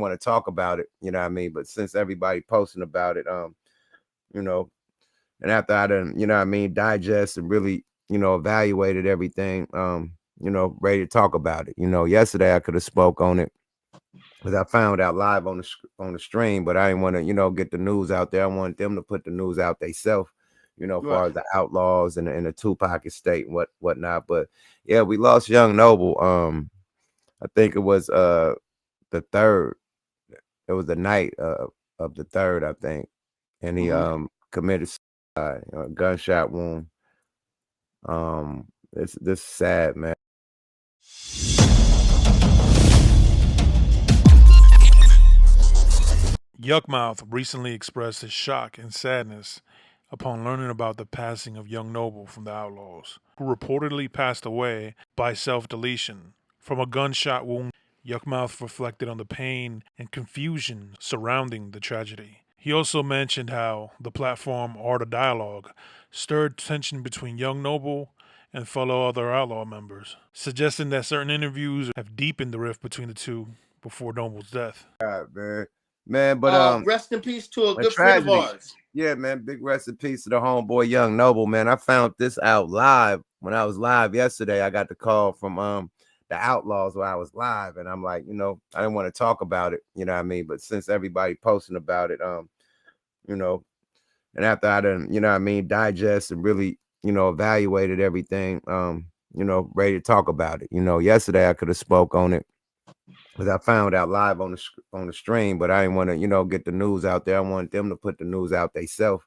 want to talk about it, you know what I mean? But since everybody posting about it, you know, and after I done, you know what I mean, digest and really, evaluated everything, ready to talk about it. Yesterday I could have spoke on it because I found out live on the stream, but I didn't want to, get the news out there. I want them to put the news out themselves, as far as the Outlawz and the Tupac estate and whatnot. But yeah, we lost young Noble. I think it was the third. It was the night of the third, I think, and he committed suicide, a gunshot wound. This is sad, man. Yukmouth recently expressed his shock and sadness upon learning about the passing of young Noble from the Outlawz, who reportedly passed away by self-deletion from a gunshot wound. Yukmouth reflected on the pain and confusion surrounding the tragedy. He also mentioned how the platform Art of Dialogue stirred tension between young Noble and fellow other Outlaw members, suggesting that certain interviews have deepened the rift between the two before Noble's death. Man, but rest in peace to a good tragedy. friend of ours. Yeah, man, big rest in peace to the homeboy Young Noble, man. I found this out live when I was live yesterday. I got the call from the Outlawz where I was live, and I'm like, I didn't want to talk about it, you know what I mean? But since everybody posting about it, and after I done, digest and really, evaluated everything, ready to talk about it. Yesterday I could have spoke on it because I found out live on the stream, but I didn't want to, get the news out there. I want them to put the news out themselves,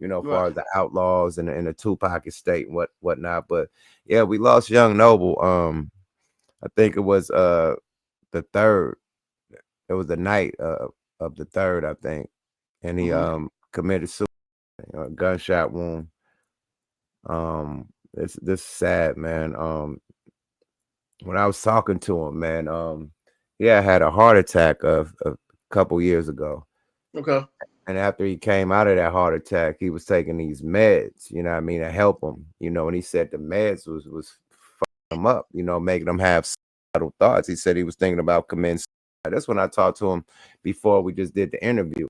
as far as the Outlawz and the Tupac estate and whatnot. But yeah, we lost young Noble. I think it was the third. It was the night of the third, I think, and he committed suicide, a gunshot wound. This is sad, man. When I was talking to him, man, had a heart attack a couple years ago. Okay. And after he came out of that heart attack, he was taking these meds, to help him, and he said the meds was fucking him up, making him have suicidal thoughts. He said he was thinking about committing suicide. That's when I talked to him before we just did the interview.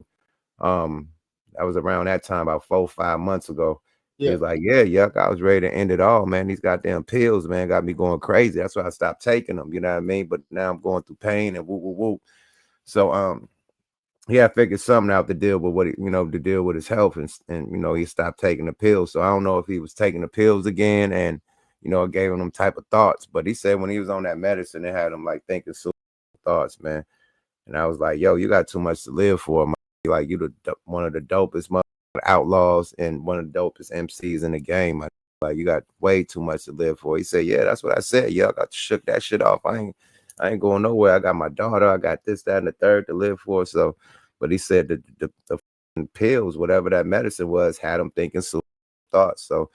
That was around that time, about 4 or 5 months ago. Yeah. He was like, yeah, Yuck, I was ready to end it all, man. These goddamn pills, man, got me going crazy. That's why I stopped taking them, you know what I mean? But now I'm going through pain and woo. So, I figured something out to deal with what, to deal with his health and he stopped taking the pills. So I don't know if he was taking the pills again and, it gave him them type of thoughts. But he said when he was on that medicine, it had him like thinking suicidal thoughts, man. And I was like, yo, you got too much to live for, man. Like you one of the dopest Outlawz and one of the dopest MCs in the game. Like you got way too much to live for. He said, yeah, that's what I said. Yeah, I got shook that shit off. I ain't going nowhere. I got my daughter. I got this, that, and the third to live for. So, but he said the pills, whatever that medicine was, had him thinking suicidal thoughts. So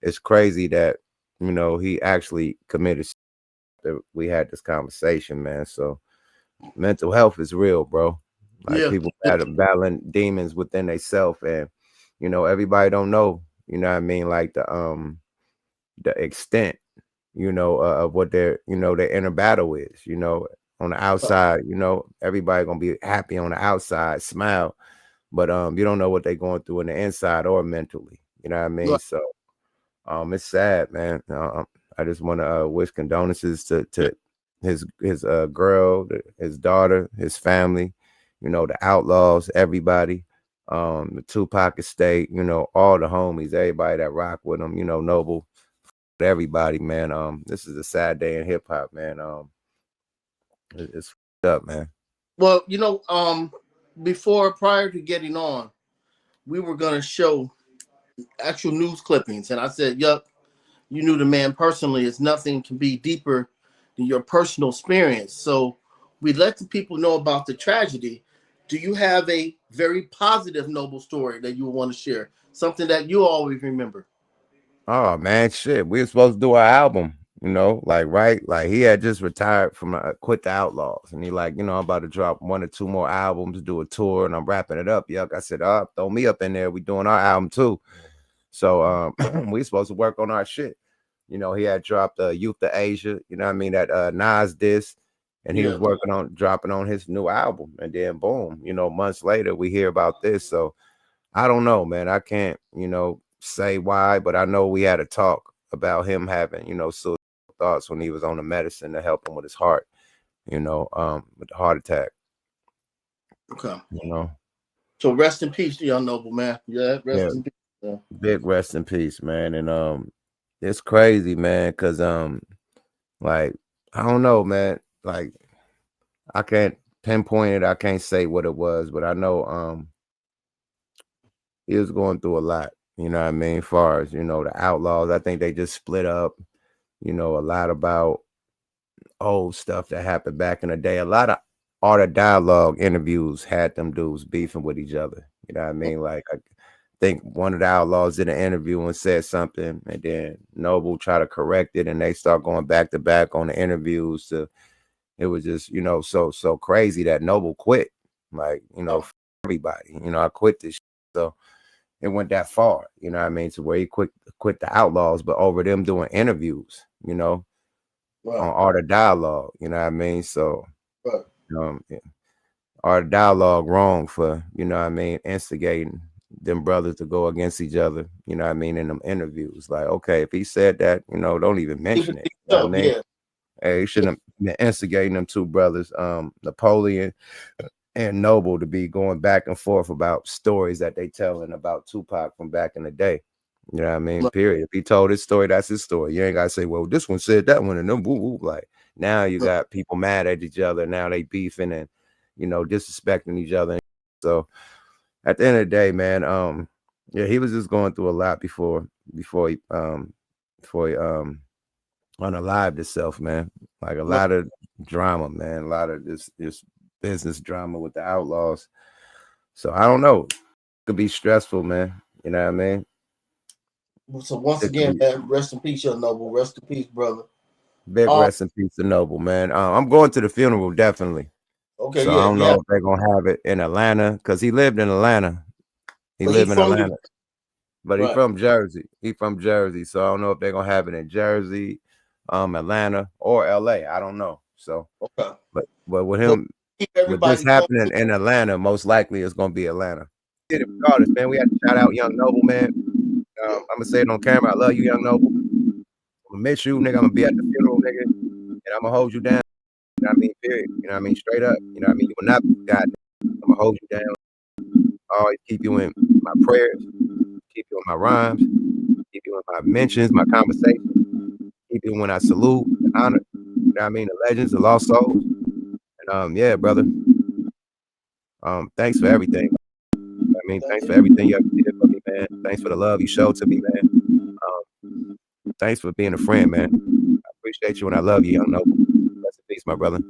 it's crazy that, he actually committed. We had this conversation, man. So mental health is real, bro. Like people battling demons within themselves, and everybody don't know, what I mean, like the extent, of what their their inner battle is, on the outside, everybody gonna be happy on the outside, smile, but you don't know what they're going through in the inside or mentally, you know what I mean? Right. So it's sad, man. I just want to wish condolences to his girl, his daughter, his family, the Outlawz, everybody, the Tupac estate, all the homies, everybody that rock with him, Noble, everybody, man. This is a sad day in hip hop, man. It's up, man. Well, prior to getting on, we were going to show actual news clippings. And I said, yup, you knew the man personally. It's nothing can be deeper than your personal experience. So we let the people know about the tragedy. Do you have a very positive Noble story that you want to share? Something that you always remember? Oh, man, shit. We were supposed to do our album, like he had just retired from quit the Outlawz. And he like, I'm about to drop 1 or 2 more albums, do a tour, and I'm wrapping it up. Yuck. I said, throw me up in there. We doing our album too. So we supposed to work on our shit. He had dropped Youth to Asia, that Nas diss. and he was working on dropping on his new album, and then boom, you know, months later we hear about this. So I don't know, man. I can't, you know, say why, but I know we had a talk about him having, you know, suicidal thoughts when he was on the medicine to help him with his heart, you know, with the heart attack. Okay. You know. So rest in peace, young noble man. Yeah, rest in peace. Yeah. Big rest in peace, man. And it's crazy, man, because like, I don't know, man. Like, I can't pinpoint it, I can't say what it was, but I know he was going through a lot, you know what I mean? As far as, you know, the Outlawz, I think they just split up, you know, a lot about old stuff that happened back in the day. A lot of Art of Dialogue interviews had them dudes beefing with each other. You know what I mean? Like, I think one of the Outlawz did an interview and said something, and then Noble tried to correct it, and they start going back to back on the interviews. It was just, you know, so crazy that Noble quit. Like, you know, everybody, you know, I quit this shit. So it went that far, you know what I mean, to where he quit the Outlawz, but over them doing interviews, you know, on Art of Dialogue, you know what I mean? So Art of Dialogue wrong for, you know what I mean, instigating them brothers to go against each other, you know what I mean, in them interviews. Like, okay, if he said that, you know, don't even mention it. You know what I mean? Hey, he shouldn't have been instigating them two brothers, Napoleon and Noble, to be going back and forth about stories that they telling about Tupac from back in the day. You know what I mean? Period. If he told his story, that's his story. You ain't gotta say, well, this one said that one, and then woo woo. Like, now you got people mad at each other. Now they beefing and, you know, disrespecting each other. So at the end of the day, man, yeah, he was just going through a lot before he unalived himself, man. Like, a lot of drama, man. A lot of this business drama with the Outlawz. So I don't know. It could be stressful, man. You know what I mean? So once again, man, rest in peace, young noble. Rest in peace, brother. Big rest in peace to Noble, man. I'm going to the funeral, definitely. Okay, so I don't know if they're gonna have it in Atlanta, because he lived in Atlanta. He lived in Atlanta, but he's from Jersey. He's from Jersey, so I don't know if they're gonna have it in Jersey, Atlanta, or LA. I don't know. So, but with him, with this happening in Atlanta, most likely it's gonna be Atlanta. Regardless, man, we had to shout out Young Noble, man. I'm gonna say it on camera. I love you, Young Noble. I'm gonna miss you, nigga. I'm gonna be at the funeral, nigga, and I'm gonna hold you down. You know what I mean? Period. You know what I mean? Straight up. You know what I mean? You will not be forgotten. I'm gonna hold you down. I always keep you in my prayers, keep you in my rhymes, keep you in my mentions, my conversation, keep you when I salute and honor. You know what I mean? The legends, the lost souls. And yeah, brother. Thanks for everything. I mean, thanks for everything you ever did for me, man. Thanks for the love you showed to me, man. Thanks for being a friend, man. I appreciate you and I love you, Young Noble. Rest in peace, my brother.